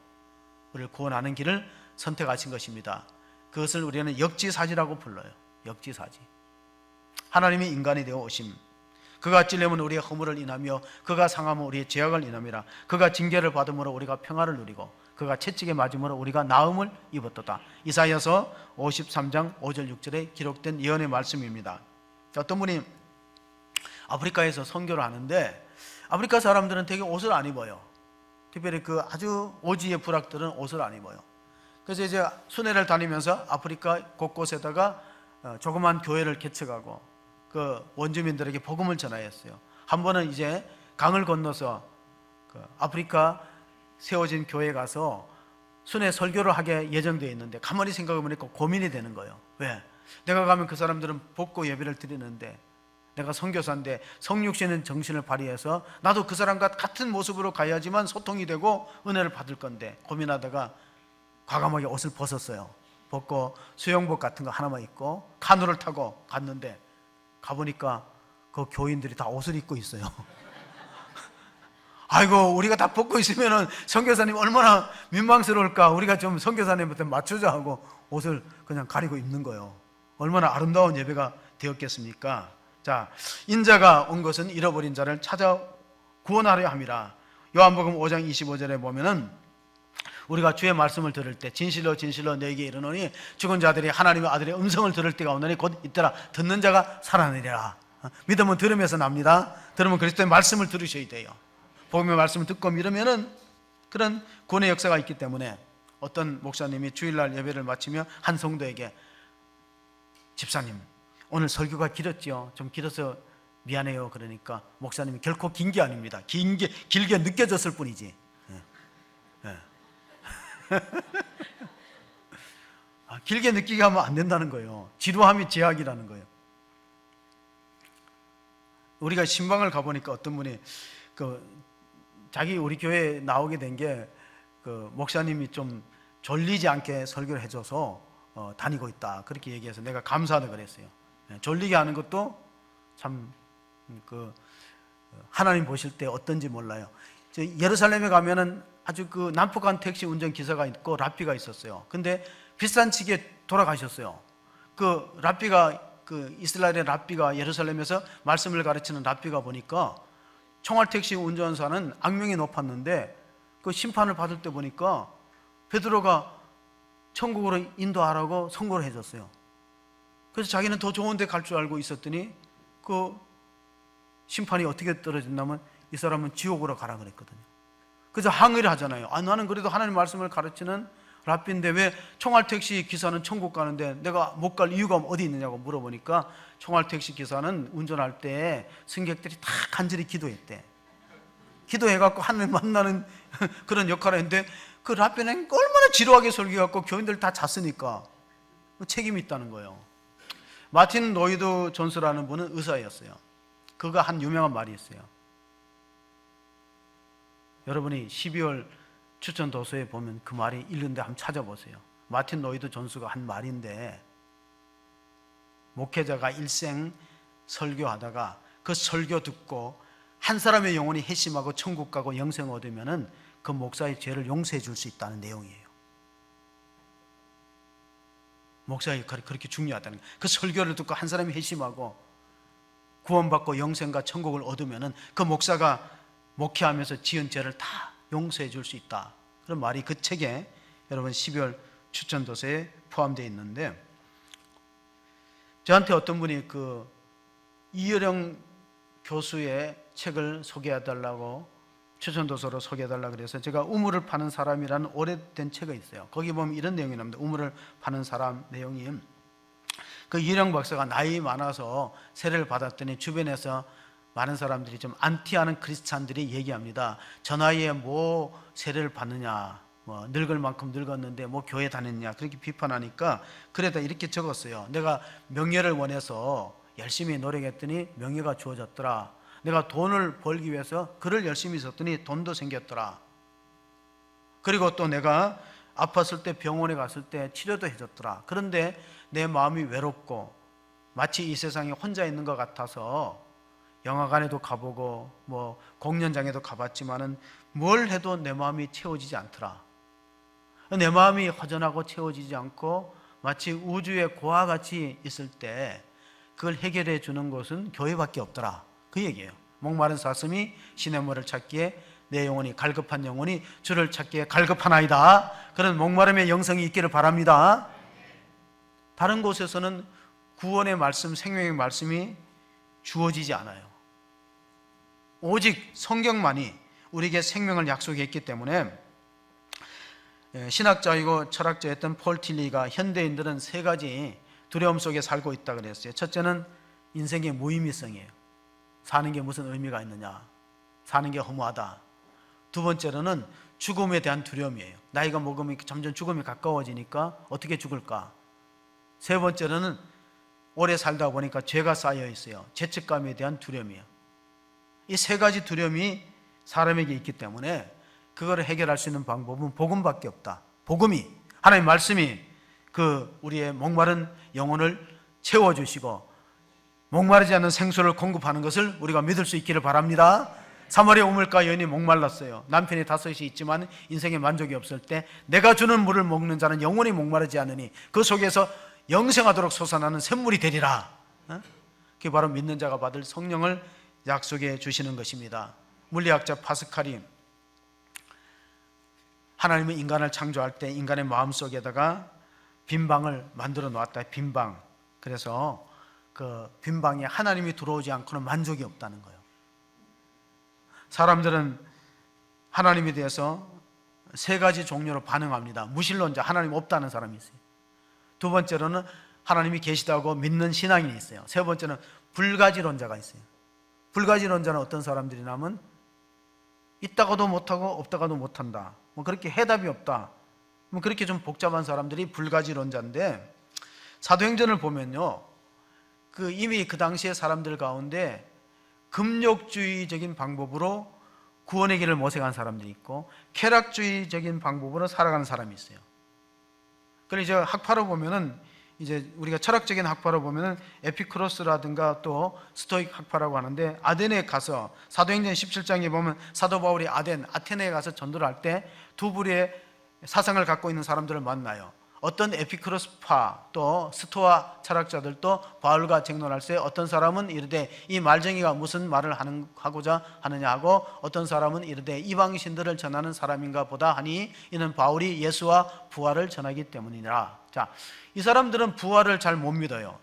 Speaker 1: 우리를 구원하는 길을 선택하신 것입니다. 그것을 우리는 역지사지라고 불러요. 역지사지. 하나님이 인간이 되어 오심. 그가 찔림은 우리의 허물을 인하며 그가 상함은 우리의 죄악을 인함이라. 그가 징계를 받음으로 우리가 평화를 누리고 그가 채찍에 맞음으로 우리가 나음을 입었도다. 이사야서 53장 5절 6절에 기록된 예언의 말씀입니다. 어떤 분이 아프리카에서 선교를 하는데 아프리카 사람들은 되게 옷을 안 입어요. 특별히 그 아주 오지의 부락들은 옷을 안 입어요. 그래서 이제 순회를 다니면서 아프리카 곳곳에다가 조그만 교회를 개척하고 그 원주민들에게 복음을 전하였어요. 한 번은 이제 강을 건너서 그 아프리카 세워진 교회에 가서 순회 설교를 하게 예정되어 있는데 가만히 생각해 보니까 고민이 되는 거예요. 왜? 내가 가면 그 사람들은 복고 예배를 드리는데 내가 선교사인데 성육신의 정신을 발휘해서 나도 그 사람과 같은 모습으로 가야지만 소통이 되고 은혜를 받을 건데 고민하다가 과감하게 옷을 벗었어요. 벗고 수영복 같은 거 하나만 입고 카누를 타고 갔는데 가보니까 그 교인들이 다 옷을 입고 있어요. 아이고, 우리가 다 벗고 있으면은 선교사님 얼마나 민망스러울까. 우리가 좀 선교사님한테 맞추자 하고 옷을 그냥 가리고 입는 거예요. 얼마나 아름다운 예배가 되었겠습니까? 자, 인자가 온 것은 잃어버린 자를 찾아 구원하려 함이라. 요한복음 5장 25절에 보면은 우리가 주의 말씀을 들을 때 진실로 진실로 너에게 이르노니 죽은 자들이 하나님의 아들의 음성을 들을 때가 오느니 곧 있더라. 듣는 자가 살아내리라. 믿음은 들으면서 납니다. 들으면 그리스도의 말씀을 들으셔야 돼요. 복음의 말씀을 듣고 믿으면은 그런 구원의 역사가 있기 때문에 어떤 목사님이 주일날 예배를 마치며 한 성도에게 집사님 오늘 설교가 길었지요. 좀 길어서 미안해요. 그러니까 목사님이 결코 긴 게 아닙니다. 길게 느껴졌을 뿐이지. 길게 느끼게 하면 안 된다는 거예요. 지루함이 제약이라는 거예요. 우리가 신방을 가보니까 어떤 분이 자기 우리 교회에 나오게 된 게 목사님이 좀 졸리지 않게 설교를 해줘서 다니고 있다 그렇게 얘기해서 내가 감사하다 그랬어요. 졸리게 하는 것도 참 하나님 보실 때 어떤지 몰라요. 예루살렘에 가면은 아주 난폭한 택시 운전기사가 있고 랍비가 있었어요. 근데 비싼 치게 돌아가셨어요. 랍비가 이스라엘의 랍비가 예루살렘에서 말씀을 가르치는 랍비가 보니까 총알택시 운전사는 악명이 높았는데 그 심판을 받을 때 보니까 베드로가 천국으로 인도하라고 선고를 해줬어요. 그래서 자기는 더 좋은 데 갈 줄 알고 있었더니 그 심판이 어떻게 떨어졌냐면 이 사람은 지옥으로 가라 그랬거든요. 그래서 항의를 하잖아요. 나는 그래도 하나님 말씀을 가르치는 랍비인데 왜 총알택시 기사는 천국 가는데 내가 못 갈 이유가 어디 있느냐고 물어보니까 총알택시 기사는 운전할 때 승객들이 다 간절히 기도했대. 기도해갖고 하나님 만나는 그런 역할을 했는데 그 랍비는 얼마나 지루하게 설교해갖고 교인들 다 잤으니까 책임이 있다는 거예요. 마틴 로이드 존스라는 분은 의사였어요. 그가 한 유명한 말이 있어요. 여러분이 12월 추천 도서에 보면 그 말이 읽는데 한번 찾아보세요. 마틴 로이드 존스가 한 말인데 목회자가 일생 설교하다가 그 설교 듣고 한 사람의 영혼이 회심하고 천국 가고 영생 얻으면은 그 목사의 죄를 용서해 줄 수 있다는 내용이에요. 목사의 역할이 그렇게 중요하다는 거예요. 그 설교를 듣고 한 사람이 회심하고 구원받고 영생과 천국을 얻으면은 그 목사가 목회하면서 지은 죄를 다 용서해 줄 수 있다. 그런 말이 그 책에 여러분 12월 추천도서에 포함되어 있는데 저한테 어떤 분이 이여령 교수의 책을 소개해달라고 추천도서로 소개해달라고 그래서 제가 우물을 파는 사람이라는 오래된 책이 있어요. 거기 보면 이런 내용이 나옵니다. 우물을 파는 사람 내용이 이여령 박사가 나이 많아서 세례를 받았더니 주변에서 많은 사람들이 좀 안티하는 크리스찬들이 얘기합니다. 저 나이에 뭐 세례를 받느냐, 뭐 늙을 만큼 늙었는데 뭐 교회 다녔냐 그렇게 비판하니까 그래다 이렇게 적었어요. 내가 명예를 원해서 열심히 노력했더니 명예가 주어졌더라. 내가 돈을 벌기 위해서 글을 열심히 썼더니 돈도 생겼더라. 그리고 또 내가 아팠을 때 병원에 갔을 때 치료도 해줬더라. 그런데 내 마음이 외롭고 마치 이 세상에 혼자 있는 것 같아서 영화관에도 가보고 뭐 공연장에도 가봤지만은 뭘 해도 내 마음이 채워지지 않더라. 내 마음이 허전하고 채워지지 않고 마치 우주의 고와 같이 있을 때 그걸 해결해 주는 곳은 교회밖에 없더라. 그 얘기예요. 목마른 사슴이 시냇물을 찾기에 내 영혼이 갈급한 영혼이 주를 찾기에 갈급하나이다. 그런 목마름의 영성이 있기를 바랍니다. 다른 곳에서는 구원의 말씀, 생명의 말씀이 주어지지 않아요. 오직 성경만이 우리에게 생명을 약속했기 때문에 신학자이고 철학자였던 폴 틸리가 현대인들은 세 가지 두려움 속에 살고 있다 그랬어요. 첫째는 인생의 무의미성이에요. 사는 게 무슨 의미가 있느냐, 사는 게 허무하다. 두 번째로는 죽음에 대한 두려움이에요. 나이가 먹으면 점점 죽음이 가까워지니까 어떻게 죽을까? 세 번째로는 오래 살다 보니까 죄가 쌓여 있어요. 죄책감에 대한 두려움이에요. 이 세 가지 두려움이 사람에게 있기 때문에 그거를 해결할 수 있는 방법은 복음밖에 없다. 복음이, 하나님의 말씀이 그 우리의 목마른 영혼을 채워주시고 목마르지 않는 생수를 공급하는 것을 우리가 믿을 수 있기를 바랍니다. 사마리아 우물가 여인이 목말랐어요. 남편이 5이 있지만 인생에 만족이 없을 때 내가 주는 물을 먹는 자는 영원히 목마르지 않으니 그 속에서 영생하도록 솟아나는 샘물이 되리라. 그게 바로 믿는 자가 받을 성령을 약속해 주시는 것입니다. 물리학자 파스칼이 하나님은 인간을 창조할 때 인간의 마음속에다가 빈방을 만들어 놓았다. 빈방. 그래서 그 빈방에 하나님이 들어오지 않고는 만족이 없다는 거예요. 사람들은 하나님에 대해서 세 가지 종류로 반응합니다. 무신론자, 하나님 없다는 사람이 있어요. 두 번째로는 하나님이 계시다고 믿는 신앙인이 있어요. 세 번째는 불가지론자가 있어요. 불가지론자는 어떤 사람들이냐면 있다가도 못하고 없다가도 못한다. 뭐 그렇게 해답이 없다. 뭐 그렇게 좀 복잡한 사람들이 불가지론자인데, 사도행전을 보면요, 그 이미 그 당시의 사람들 가운데 금욕주의적인 방법으로 구원의 길을 모색한 사람들이 있고 쾌락주의적인 방법으로 살아가는 사람이 있어요. 그래서 학파로 보면은 이제 우리가 철학적인 학파로 보면은 에피쿠로스라든가 또 스토익 학파라고 하는데, 아덴에 가서 사도행전 17장에 보면 사도 바울이 아테네에 가서 전도를 할 때 두 부류의 사상을 갖고 있는 사람들을 만나요. 어떤 에피쿠로스파 또 스토아 철학자들도 바울과 쟁론할 때 어떤 사람은 이르되 이 말쟁이가 무슨 말을 하고자 하느냐 하고, 어떤 사람은 이르되 이방신들을 전하는 사람인가 보다 하니 이는 바울이 예수와 부활을 전하기 때문이니라. 자, 이 사람들은 부활을 잘 못 믿어요.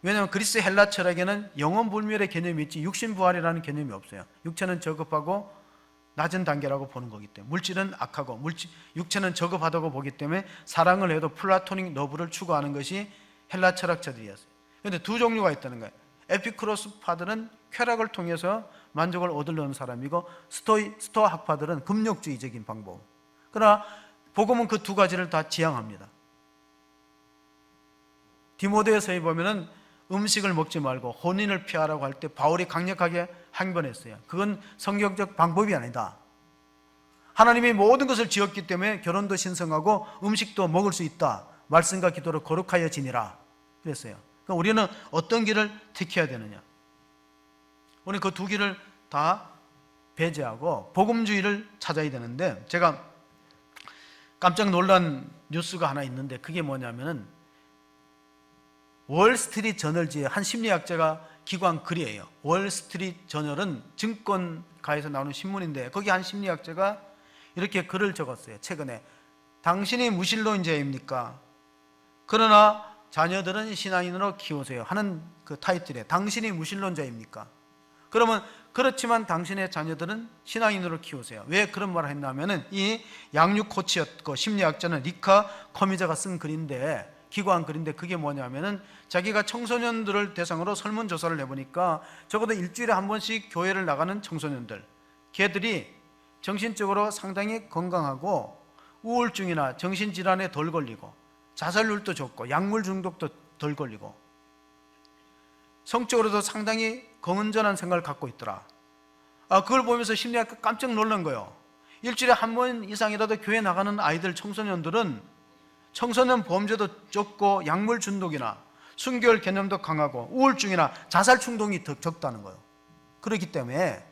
Speaker 1: 왜냐하면 그리스 헬라 철학에는 영혼 불멸의 개념이 있지 육신 부활이라는 개념이 없어요. 육체는 저급하고 낮은 단계라고 보는 거기 때문에, 물질은 악하고 육체는 저급하다고 보기 때문에 사랑을 해도 플라토닉 러브를 추구하는 것이 헬라 철학자들이었어요. 그런데 두 종류가 있다는 거예요. 에피쿠로스파들은 쾌락을 통해서 만족을 얻으려는 사람이고 스토아 학파들은 금욕주의적인 방법. 그러나 복음은 그 두 가지를 다 지향합니다. 디모데서에 보면은 음식을 먹지 말고 혼인을 피하라고 할 때 바울이 강력하게 항변했어요. 그건 성경적 방법이 아니다. 하나님이 모든 것을 지었기 때문에 결혼도 신성하고 음식도 먹을 수 있다. 말씀과 기도로 거룩하여 지니라 그랬어요. 그러니까 우리는 어떤 길을 택해야 되느냐? 우리는 그 두 길을 다 배제하고 복음주의를 찾아야 되는데, 제가 깜짝 놀란 뉴스가 하나 있는데 그게 뭐냐면은 월스트리트 저널지에 한 심리학자가 기고한 글이에요. 월스트리트 저널은 증권가에서 나오는 신문인데 거기 한 심리학자가 이렇게 글을 적었어요. 최근에 당신이 무신론자입니까? 그러나 자녀들은 신앙인으로 키우세요 하는 그 타이틀에 당신이 무신론자입니까? 그러면 그렇지만 당신의 자녀들은 신앙인으로 키우세요. 왜 그런 말을 했냐면은 이 양육 코치였고 심리학자는 리카 커미자가 쓴 글인데, 기고한 글인데 그게 뭐냐면은 자기가 청소년들을 대상으로 설문조사를 해보니까 적어도 일주일에 한 번씩 교회를 나가는 청소년들, 걔들이 정신적으로 상당히 건강하고 우울증이나 정신질환에 덜 걸리고 자살률도 적고 약물 중독도 덜 걸리고 성적으로도 상당히 건전한 생각을 갖고 있더라. 그걸 보면서 심리학가 깜짝 놀란 거예요. 일주일에 한 번 이상이라도 교회 나가는 아이들, 청소년들은 청소년 범죄도 적고 약물 중독이나 순결 개념도 강하고 우울증이나 자살 충동이 더 적다는 거예요. 그렇기 때문에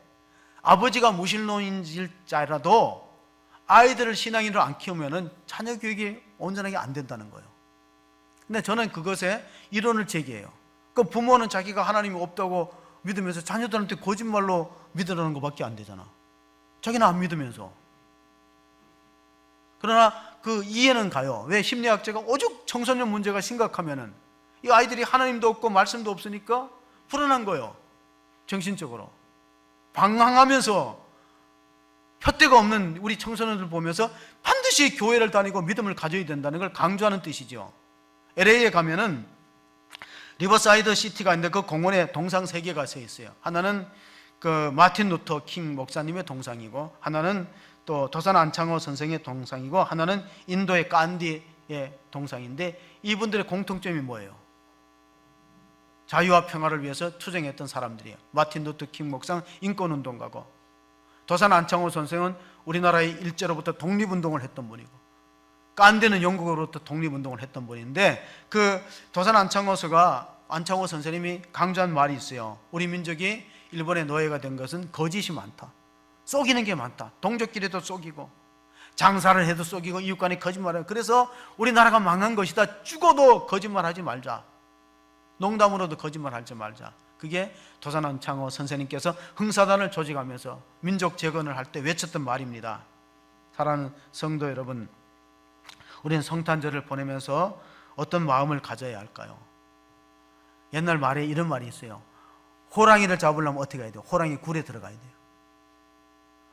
Speaker 1: 아버지가 무신론인지라도 아이들을 신앙인으로 안 키우면 자녀 교육이 온전하게 안 된다는 거예요. 근데 저는 그것에 이론을 제기해요. 그 부모는 자기가 하나님이 없다고 믿으면서 자녀들한테 거짓말로 믿으라는 것밖에 안 되잖아. 자기는 안 믿으면서. 그러나 그 이해는 가요. 왜? 심리학자가 오죽 청소년 문제가 심각하면은 이 아이들이 하나님도 없고 말씀도 없으니까 불안한 거예요. 정신적으로 방황하면서 푯대가 없는 우리 청소년들 보면서 반드시 교회를 다니고 믿음을 가져야 된다는 걸 강조하는 뜻이죠. LA에 가면은 리버사이드 시티가 있는데 그 공원에 동상 3개가 서 있어요. 하나는 그 마틴 루터 킹 목사님의 동상이고, 하나는 또 도산 안창호 선생의 동상이고 하나는 인도의 간디의 동상인데 이분들의 공통점이 뭐예요? 자유와 평화를 위해서 투쟁했던 사람들이에요. 마틴 루터 킹 목사는 인권운동가고, 도산 안창호 선생은 우리나라의 일제로부터 독립운동을 했던 분이고, 간디는 영국으로부터 독립운동을 했던 분인데, 그 도산 안창호 선생님이 강조한 말이 있어요. 우리 민족이 일본의 노예가 된 것은 거짓이 많다, 속이는 게 많다. 동족끼리도 속이고, 장사를 해도 속이고, 이웃 간에 거짓말해요. 그래서 우리나라가 망한 것이다. 죽어도 거짓말하지 말자, 농담으로도 거짓말하지 말자. 그게 도산 안창호 선생님께서 흥사단을 조직하면서 민족 재건을 할 때 외쳤던 말입니다. 사랑하는 성도 여러분, 우리는 성탄절을 보내면서 어떤 마음을 가져야 할까요? 옛날 말에 이런 말이 있어요. 호랑이를 잡으려면 어떻게 해야 돼요? 호랑이 굴에 들어가야 돼요.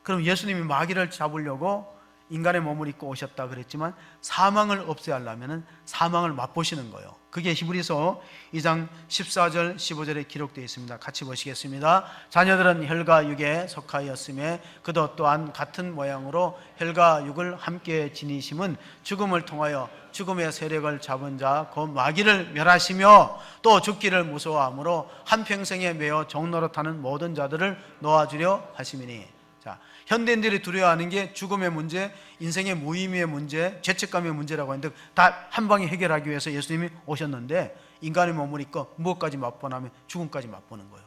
Speaker 1: 그럼 예수님이 마귀를 잡으려고 인간의 몸을 입고 오셨다 그랬지만 사망을 없애야 하려면 사망을 맛보시는 거예요. 그게 히브리서 2장 14절 15절에 기록되어 있습니다. 같이 보시겠습니다. 자녀들은 혈과 육에 속하였으며 그도 또한 같은 모양으로 혈과 육을 함께 지니심은 죽음을 통하여 죽음의 세력을 잡은 자 곧 마귀를 멸하시며 또 죽기를 무서워하므로 한평생에 매어 종노릇하는 모든 자들을 놓아주려 하심이니. 자, 현대인들이 두려워하는 게 죽음의 문제, 인생의 무의미의 문제, 죄책감의 문제라고 하는데 다 한 방에 해결하기 위해서 예수님이 오셨는데 인간의 몸을 입고 무엇까지 맛보냐면 죽음까지 맛보는 거예요.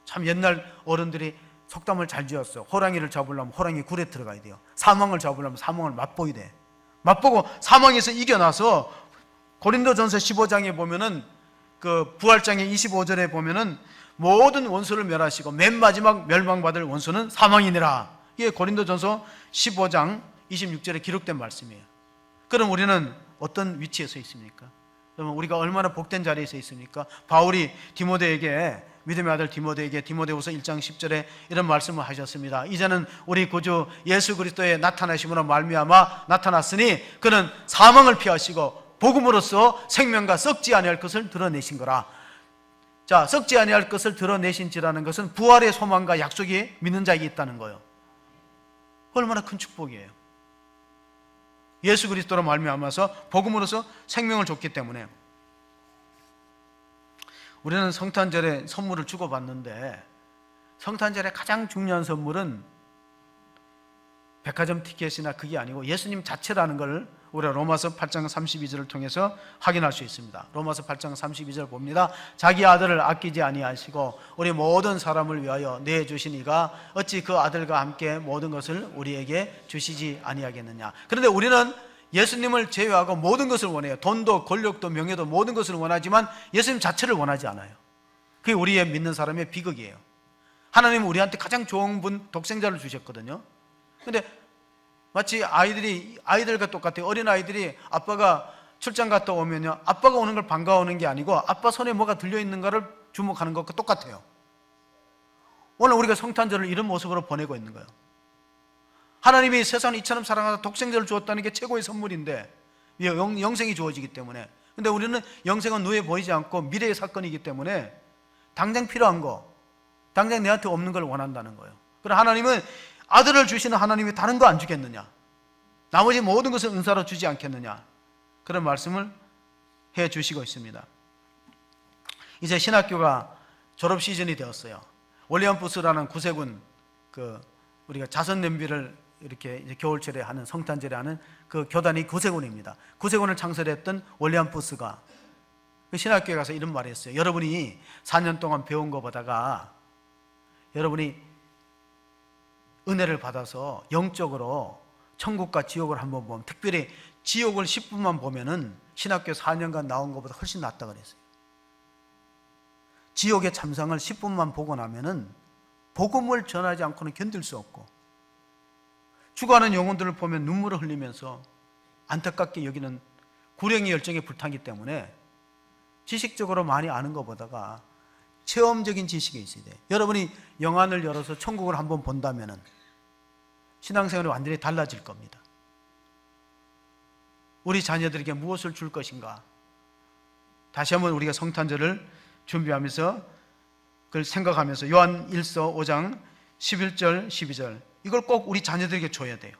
Speaker 1: 참 옛날 어른들이 속담을 잘 지었어요. 호랑이를 잡으려면 호랑이 굴에 들어가야 돼요. 사망을 잡으려면 사망을 맛보야 돼. 맛보고 사망에서 이겨나서 고린도전서 15장에 보면은 그 부활장의 25절에 보면은 모든 원수를 멸하시고 맨 마지막 멸망받을 원수는 사망이니라. 이게 고린도전서 15장 26절에 기록된 말씀이에요. 그럼 우리는 어떤 위치에 서 있습니까? 그러면 우리가 얼마나 복된 자리에 서 있습니까? 바울이 디모데에게, 믿음의 아들 디모데에게 디모데후서 1장 10절에 이런 말씀을 하셨습니다. 이제는 우리 구주 예수 그리스도의 나타나심으로 말미암아 나타났으니 그는 사망을 피하시고 복음으로써 생명과 썩지 아니할 것을 드러내신 거라. 자, 썩지 아니할 것을 드러내신지라는 것은 부활의 소망과 약속이 믿는 자에게 있다는 거예요. 얼마나 큰 축복이에요. 예수 그리스도로 말미암아서 복음으로서 생명을 줬기 때문에 우리는 성탄절에 선물을 주고받는데 성탄절에 가장 중요한 선물은 백화점 티켓이나 그게 아니고 예수님 자체라는 걸 우리가 로마서 8장 32절을 통해서 확인할 수 있습니다. 로마서 8장 32절 봅니다. 자기 아들을 아끼지 아니하시고 우리 모든 사람을 위하여 내주신 이가 어찌 그 아들과 함께 모든 것을 우리에게 주시지 아니하겠느냐. 그런데 우리는 예수님을 제외하고 모든 것을 원해요. 돈도 권력도 명예도 모든 것을 원하지만 예수님 자체를 원하지 않아요. 그게 우리의 믿는 사람의 비극이에요. 하나님은 우리한테 가장 좋은 분, 독생자를 주셨거든요. 근데 마치 아이들과 똑같아요. 어린아이들이 아빠가 출장 갔다 오면요, 아빠가 오는 걸 반가워하는 게 아니고 아빠 손에 뭐가 들려있는가를 주목하는 것과 똑같아요. 오늘 우리가 성탄절을 이런 모습으로 보내고 있는 거예요. 하나님이 세상을 이처럼 사랑하사 독생자를 주었다는 게 최고의 선물인데 영생이 주어지기 때문에. 근데 우리는 영생은 눈에 보이지 않고 미래의 사건이기 때문에 당장 필요한 거, 당장 내한테 없는 걸 원한다는 거예요. 그럼 하나님은 아들을 주시는 하나님이 다른 거 안 주겠느냐? 나머지 모든 것을 은사로 주지 않겠느냐? 그런 말씀을 해 주시고 있습니다. 이제 신학교가 졸업 시즌이 되었어요. 올리언푸스라는 구세군, 우리가 자선 냄비를 이렇게 이제 겨울철에 하는, 성탄절에 하는 그 교단이 구세군입니다. 구세군을 창설했던 올리언푸스가 그 신학교에 가서 이런 말을 했어요. 여러분이 4년 동안 배운 거 보다가 여러분이 은혜를 받아서 영적으로 천국과 지옥을 한번 보면, 특별히 지옥을 10분만 보면은 신학교 4년간 나온 것보다 훨씬 낫다 그랬어요. 지옥의 참상을 10분만 보고 나면은 복음을 전하지 않고는 견딜 수 없고, 죽어가는 영혼들을 보면 눈물을 흘리면서 안타깝게 여기는 구령의 열정에 불타기 때문에 지식적으로 많이 아는 것보다가 체험적인 지식이 있어야 돼요. 여러분이 영안을 열어서 천국을 한번 본다면은 신앙생활이 완전히 달라질 겁니다. 우리 자녀들에게 무엇을 줄 것인가? 다시 한번 우리가 성탄절을 준비하면서 그걸 생각하면서 요한 1서 5장 11절 12절 이걸 꼭 우리 자녀들에게 줘야 돼요.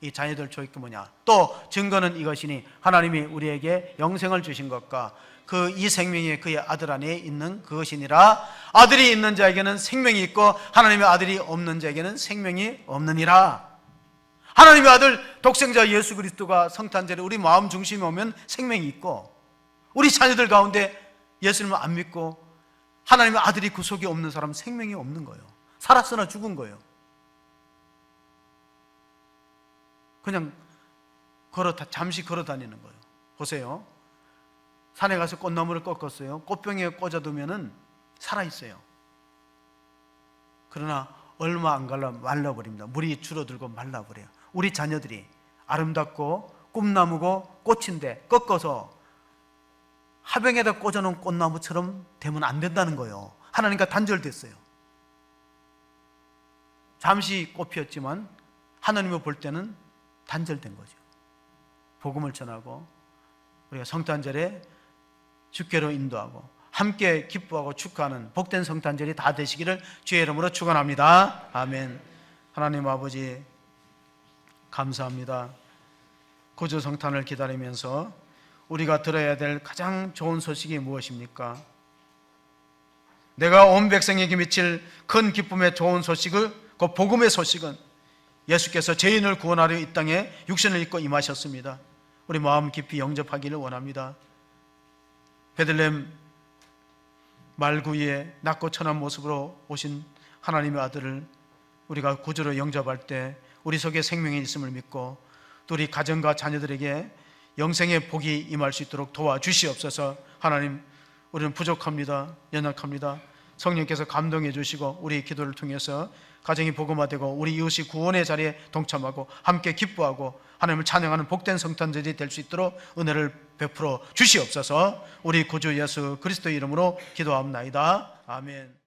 Speaker 1: 이 자녀들 줄 게 뭐냐? 또 증거는 이것이니 하나님이 우리에게 영생을 주신 것과 그 이 생명이 그의 아들 안에 있는 그것이니라. 아들이 있는 자에게는 생명이 있고 하나님의 아들이 없는 자에게는 생명이 없느니라. 하나님의 아들 독생자 예수 그리스도가 성탄절에 우리 마음 중심에 오면 생명이 있고, 우리 자녀들 가운데 예수님을 안 믿고 하나님의 아들이 구속이 없는 사람은 생명이 없는 거예요. 살았으나 죽은 거예요. 그냥 잠시 걸어 다니는 거예요. 보세요. 산에 가서 꽃나무를 꺾었어요. 꽃병에 꽂아두면은 살아있어요. 그러나 얼마 안 가려 말라버립니다. 물이 줄어들고 말라버려요. 우리 자녀들이 아름답고 꿈나무고 꽃인데 꺾어서 화병에다 꽂아놓은 꽃나무처럼 되면 안 된다는 거예요. 하나님과 단절됐어요. 잠시 꽃 피었지만 하나님을 볼 때는 단절된 거죠. 복음을 전하고 우리가 성탄절에 주께로 인도하고 함께 기뻐하고 축하하는 복된 성탄절이 다 되시기를 주의 이름으로 축원합니다. 아멘. 하나님 아버지 감사합니다. 구주 성탄을 기다리면서 우리가 들어야 될 가장 좋은 소식이 무엇입니까? 내가 온 백성에게 미칠 큰 기쁨의 좋은 소식을, 그 복음의 소식은 예수께서 죄인을 구원하려 이 땅에 육신을 입고 임하셨습니다. 우리 마음 깊이 영접하기를 원합니다. 베들레헴 말구이에 낮고 천한 모습으로 오신 하나님의 아들을 우리가 구주로 영접할 때 우리 속에 생명이 있음을 믿고 또 우리 가정과 자녀들에게 영생의 복이 임할 수 있도록 도와주시옵소서. 하나님, 우리는 부족합니다. 연약합니다. 성령께서 감동해 주시고 우리 기도를 통해서 가정이 복음화되고 우리 이웃이 구원의 자리에 동참하고 함께 기뻐하고 하나님을 찬양하는 복된 성탄절이 될 수 있도록 은혜를 베풀어 주시옵소서. 우리 구주 예수 그리스도의 이름으로 기도합나이다. 아멘.